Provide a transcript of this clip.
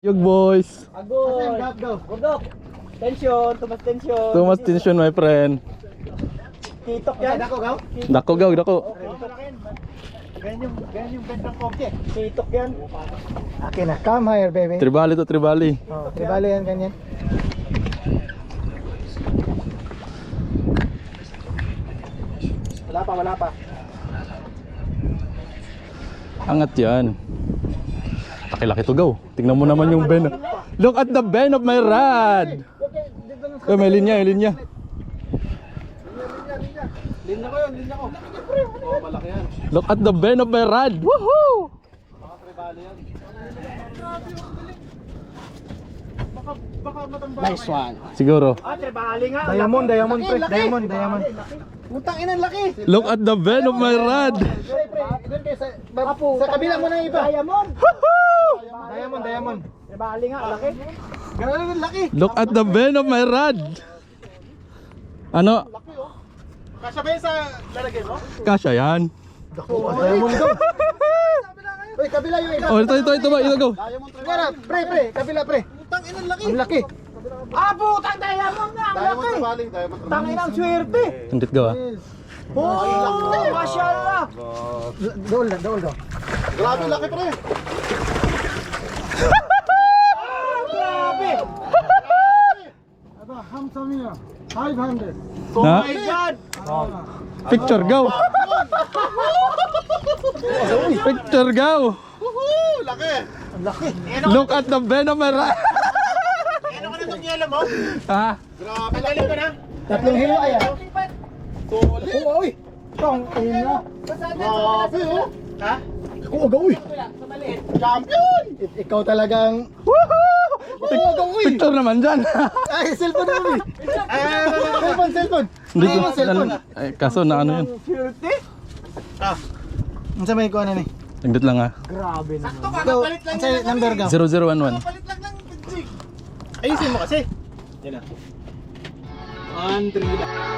Yug boys. Agoy. Go. Burdok. Tension. Tumas tension. Too much tension my friend. Titok yan. Dako gaw. Dako gaw, dako. Ganyan yung bend ng kopye. Titok yan. Akin na, come here baby. Tribali to tribali. Oh, tribali yan ganyan. Wala pa. Angat yan. Laki-laki to gaw. Tingnan mo naman yung bend. Look at the bend of my rod. Eh, may linya, may linya. Linya ko. Oh, malaki yan. Look at the bend of my rod. Woohoo! Baka matambay. Nice one. Siguro. Trebali nga. Diamond pre. Diamond. Utang ina laki. Look at the bend of my rod. Sa kabila mo na iba. Diamond. Woohoo! Diamond. Trebali nga laki. Ganun ang laki. Look at the bend of my rod. Ano? Kasya ba yun sa lalagay mo? Kasya yan. Diamond daw. Uy, kabila yung iba. Oh, ito ba? Ito go. Ngara, pre, kabila pre. Utang ina laki. Ang laki. Putang diamond nga. Ang laki. Utang ina ang swerte. Hindi gawa. Oh, masyaallah. Dool daw. Grabe laki pre. Grabe. Aba, hamsamiya. 500. Oh Na? my god. Picture go. Picture go. Laki. Ang laki. Look at the bend of my rod. Ano ka na itong yelo mo? Ha? Grabe. Tanggalin ko na. 3 hilo ay. Solid. Uy. Tong ina. Grabe oh. Ha? Uy. Champion. Ikaw talagang Picture naman dyan. ay cellphone mo. Cellphone. Hindi ko. Cellphone. Ay, kaso na ano yun. Swerte. Ang sa may kuha na ni. Nagdit lang ha. Grabe naman. Sakto ka, Ikaw, napalit lang ang sa number ka. 0011. Napalit lang ng jig. Ayusin mo kasi. Yan na. 1, 3.